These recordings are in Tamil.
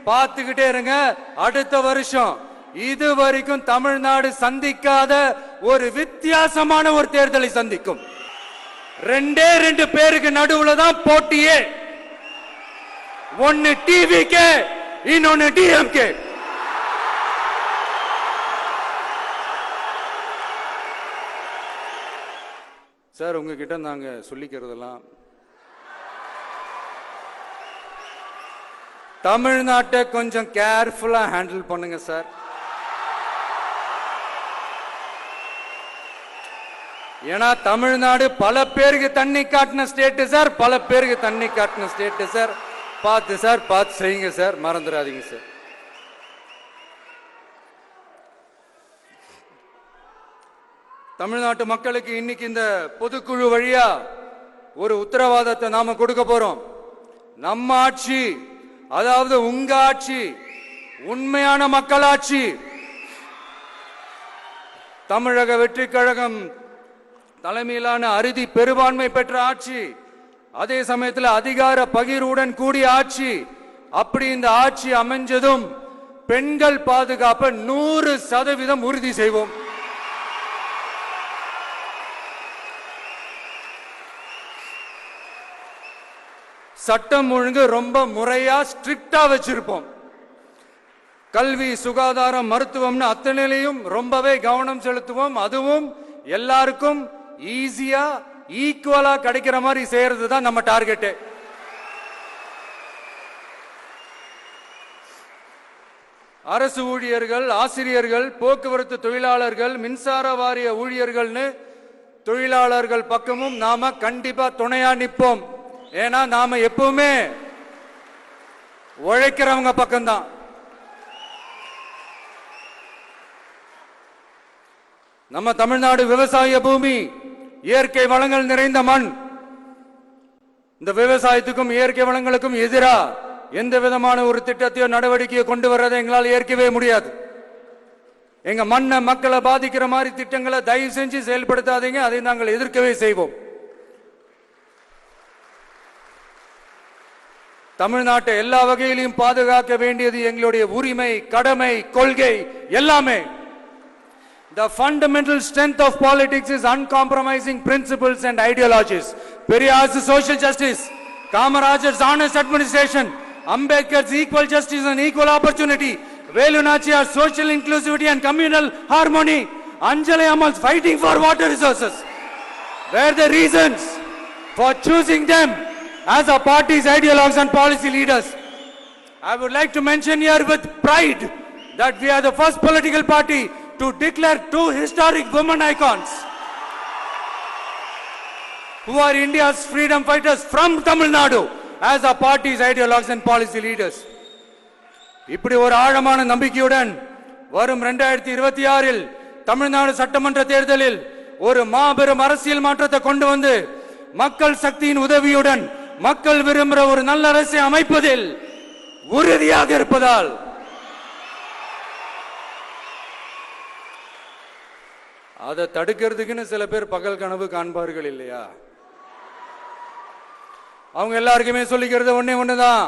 பார்த்துக்கிட்டே இருங்க. அடுத்த வருஷம் இதுவரைக்கும் தமிழ்நாடு சந்திக்காத ஒரு வித்தியாசமான ஒரு தேர்தலை சந்திக்கும். ரெண்டே ரெண்டு பேருக்கு நடுவுல தான் போட்டியே. ஒன்னு டிவிகே, இன்னொன்னு டிஎம்கே. சார், உங்ககிட்ட நாங்க சொல்லிக்கிறதெல்லாம் தமிழ்நாட்டை கொஞ்சம் கேர்ஃபுல்லா ஹேண்டில் பண்ணுங்க சார். ஏன்னா தமிழ்நாடு பல பேருக்கு தண்ணி காட்டின ஸ்டேட் சார், பல பேருக்கு தண்ணி காட்டின ஸ்டேட் சார். பார்த்து சார், பார்த்து செய்யுங்க சார், மறந்துடாதீங்க சார். தமிழ்நாட்டு மக்களுக்கு இன்னைக்கு இந்த பொதுக்குழு வழியா ஒரு உத்தரவாதத்தை நாம கொடுக்க போறோம். நம்ம ஆட்சி, அதாவது உங்க ஆட்சி, உண்மையான மக்களாட்சி. தமிழக வெற்றி கழகம் தலைமையிலான அறுதி பெரும்பான்மை பெற்ற ஆட்சி, அதே சமயத்தில் அதிகார பகிர்வுடன் கூடிய ஆட்சி. அப்படி இந்த ஆட்சி அமைஞ்சதும் பெண்கள் பாதுகாப்பை 100% உறுதி செய்வோம். சட்டம் ஒழுங்கு ரொம்ப முறையா ஸ்ட்ரிக்டா வச்சிருப்போம். கல்வி, சுகாதாரம், மருத்துவம்னு அத்தனையிலையும் ரொம்பவே கவனம் செலுத்துவோம். அதுவும் எல்லாருக்கும் ஈஸியா ஈக்குவலா கிடைக்கிற மாதிரி செய்யறது தான் நம்ம டார்கெட். அரசு ஊழியர்கள், ஆசிரியர்கள், போக்குவரத்து தொழிலாளர்கள், மின்சார வாரிய ஊழியர்கள்னு தொழிலாளர்கள் பக்கமும் நாம கண்டிப்பா துணையா நிற்போம். ஏன்னா நாம எப்பவுமே உழைக்கிறவங்க பக்கம்தான். நம்ம தமிழ்நாடு விவசாய பூமி, இயற்கை வளங்கள் நிறைந்த மண். இந்த விவசாயத்துக்கும் இயற்கை வளங்களுக்கும் எதிரா எந்த விதமான ஒரு திட்டத்தையோ நடவடிக்கையோ கொண்டு வர்றதை எங்களால் ஏற்கவே முடியாது. எங்க மண்ணை, மக்களை பாதிக்கிற மாதிரி திட்டங்களை தயவு செஞ்சு செயல்படுத்தாதீங்க. அதை நாங்கள் எதிர்க்கவே செய்வோம். தமிழ்நாட்டை எல்லா வகையிலும் பாதுகாக்க வேண்டியது எங்களுடைய உரிமை, கடமை, கொள்கை எல்லாமே. The fundamental strength of politics is uncompromising principles and ideologies. Periyar's social justice, Kamarajar's honest administration, Ambedkar's equal justice and equal opportunity, Velu Nachiyar's social inclusivity and communal harmony, Anjali Ammal's fighting for water resources were the reasons for choosing them as our party's ideologues and policy leaders. I would like to mention here with pride that we are the first political party to declare two historic women icons who are India's freedom fighters from Tamil Nadu as our party's ideologues and policy leaders. இப்படி ஒரு ஆழமான நம்பிக்கையுடன் வரும் 2026 தமிழ்நாடு சட்டமன்ற தேர்தலில் ஒரு மாபெரும் அரசியல் மாற்றத்தை கொண்டு வந்து மக்கள் சக்தியின் உதவியுடன் மக்கள் விரும்புகிற ஒரு நல்ல அரசை அமைப்பதில் உறுதியாக இருப்பதால் அதை தடுக்கிறதுக்குன்னு சில பேர் பகல் கனவு காண்பார்கள் இல்லையா? அவங்க எல்லாருக்குமே சொல்லிக்கிறது ஒண்ணுதான்.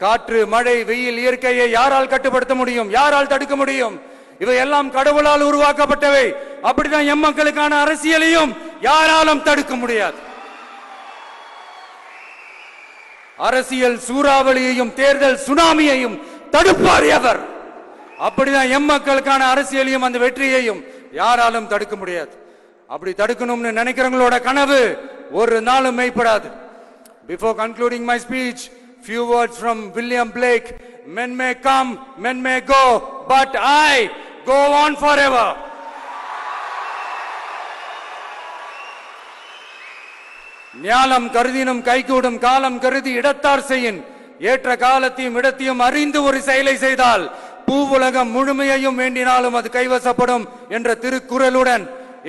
காற்று, மழை, வெயில், இயற்கையை யாரால் கட்டுப்படுத்த முடியும்? யாரால் தடுக்க முடியும்? இவை எல்லாம் கடவுளால் உருவாக்கப்பட்டவை. அப்படிதான் எம் மக்களுக்கான அரசியலையும் யாராலும் தடுக்க முடியாது. அரசியல் சூறாவளியையும் தேர்தல் சுனாமியையும் தடுப்பார் எவர். அப்படிதான் எம் மக்களுக்கான அரசியலையும் அந்த வெற்றியையும் யாராலும் தடுக்க முடியாது. அப்படி தடுக்கணும்னு நினைக்கிறவங்களோட கனவு ஒரு நாளும் மெய்ப்படாது. Before concluding my speech, few words from William Blake. Men may come, men may go, but I go on forever. ஞானம் கருதினும் கைகூடும், காலம் கருதி இடத்தார் செய்யின். ஏற்ற காலத்தையும் இடத்தையும் அறிந்து ஒரு செயலை செய்தால் பூவுலகம் முழுமையையும் வேண்டினாலும் அது கைவசப்படும் என்ற திருக்குறளுடன்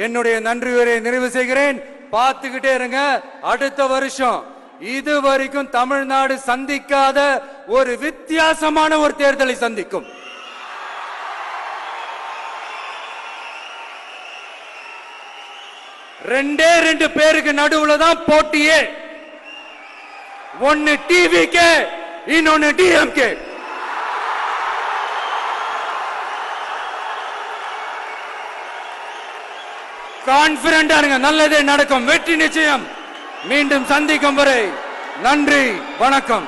என்னுடைய நன்றியுரை நிறைவு செய்கிறேன். பார்த்துக்கிட்டே இருங்க. அடுத்த வருஷம் இதுவரைக்கும் தமிழ்நாடு சந்திக்காத ஒரு வித்தியாசமான ஒரு தேர்தலை சந்திக்கும். ரெண்டே ரெண்டு பேருக்கு நடுவுல தான் போட்டியே. ஒன்னு டிவிகே, இன்னொன்னு டிஎம்கே. கான்பிடண்டா இருங்க, நல்லதே நடக்கும், வெற்றி நிச்சயம். மீண்டும் சந்திக்கும் வரை நன்றி, வணக்கம்.